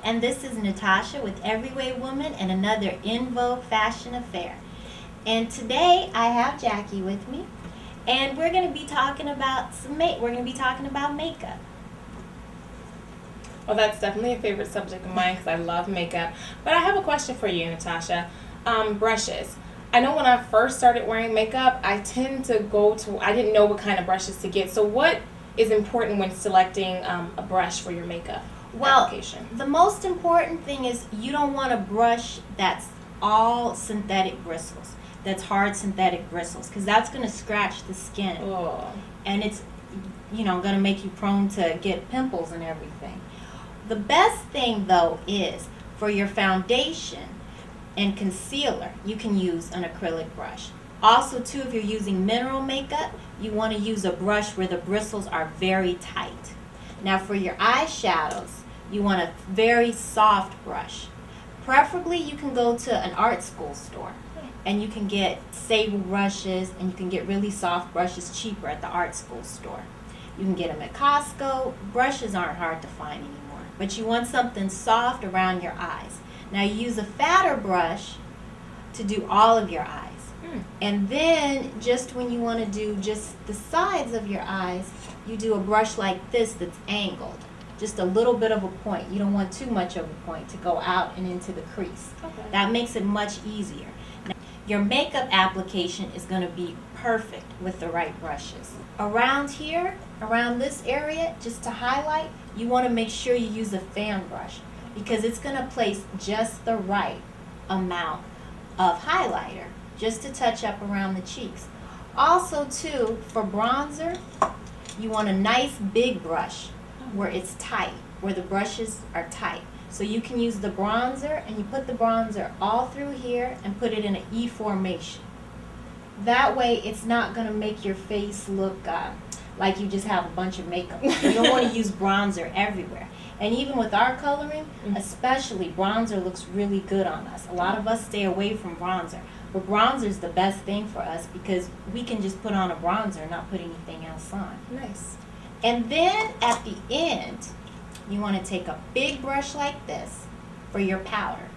and this is Natasha with Everyday Woman and another In Vogue Fashion Affair. And today I have Jackie with me, and we're going to be talking about makeup. Well, that's definitely a favorite subject of mine because I love makeup. But I have a question for you, Natasha. Brushes. I know when I first started wearing makeup, I didn't know what kind of brushes to get. So what is important when selecting a brush for your makeup application? The most important thing is you don't want a brush that's all synthetic bristles, that's hard synthetic bristles, because that's going to scratch the skin. Oh. And it's going to make you prone to get pimples and everything. The best thing though is for your foundation and concealer, you can use an acrylic brush. Also too, if you're using mineral makeup, you want to use a brush where the bristles are very tight. Now for your eyeshadows, you want a very soft brush. Preferably you can go to an art school store and you can get sable brushes, and you can get really soft brushes cheaper at the art school store. You can get them at Costco. Brushes aren't hard to find anymore, but you want something soft around your eyes. Now you use a fatter brush to do all of your eyes. And then just when you want to do just the sides of your eyes, you do a brush like this that's angled. Just a little bit of a point. You don't want too much of a point to go out and into the crease. Okay. That makes it much easier. Now, your makeup application is going to be perfect with the right brushes. Around here, around this area, just to highlight, you want to make sure you use a fan brush because it's going to place just the right amount of highlighter just to touch up around the cheeks. Also too, for bronzer, you want a nice big brush where it's tight, where the brushes are tight. So you can use the bronzer, and you put the bronzer all through here and put it in an E formation. That way it's not going to make your face look like you just have a bunch of makeup on. You don't want to use bronzer everywhere. And even with our coloring, especially, bronzer looks really good on us. A lot of us stay away from bronzer. But bronzer is the best thing for us because we can just put on a bronzer and not put anything else on. Nice. And then at the end, you want to take a big brush like this for your powder.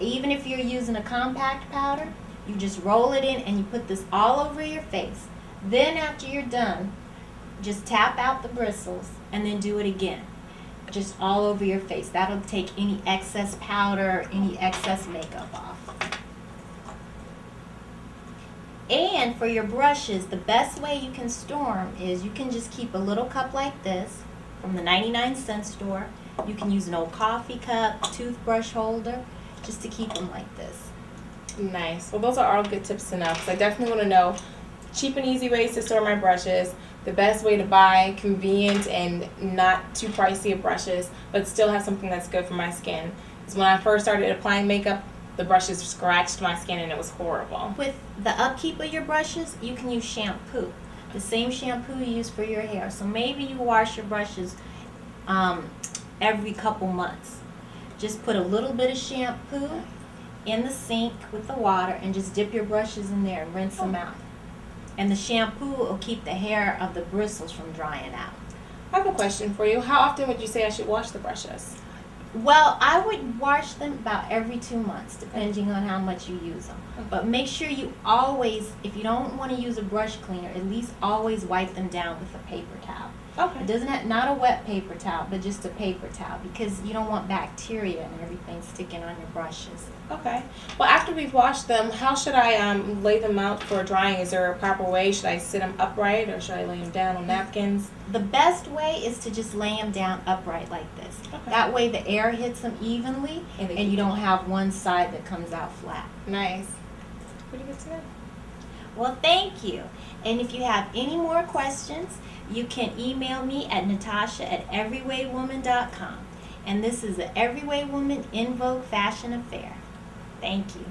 Even if you're using a compact powder, you just roll it in and you put this all over your face. Then after you're done, just tap out the bristles and then do it again. Just all over your face. That'll take any excess powder, any excess makeup off. And for your brushes, the best way you can store them is you can just keep a little cup like this from the 99-cent store. You can use an old coffee cup, toothbrush holder, just to keep them like this. Nice. Well, those are all good tips to know because I definitely want to know cheap and easy ways to store my brushes, the best way to buy convenient and not too pricey of brushes, but still have something that's good for my skin. Because when I first started applying makeup, the brushes scratched my skin and it was horrible. With the upkeep of your brushes, you can use shampoo. The same shampoo you use for your hair. So maybe you wash your brushes every couple months. Just put a little bit of shampoo in the sink with the water and just dip your brushes in there and rinse them out. And the shampoo will keep the hair of the bristles from drying out. I have a question for you. How often would you say I should wash the brushes? Well, I would wash them about every 2 months, depending on how much you use them. But make sure you always, if you don't want to use a brush cleaner, at least always wipe them down with a paper towel. Okay. It doesn't have, not a wet paper towel, but just a paper towel, because you don't want bacteria and everything sticking on your brushes. Okay. Well, after we've washed them, how should I lay them out for drying? Is there a proper way? Should I sit them upright or should I lay them down on napkins? The best way is to just lay them down upright like this. Okay. That way the air hits them evenly and you don't have one side that comes out flat. Nice. Pretty good to know. Well, thank you. And if you have any more questions, you can email me at natasha@everydaywoman.com. And this is the Everyday Woman In Vogue Fashion Affair. Thank you.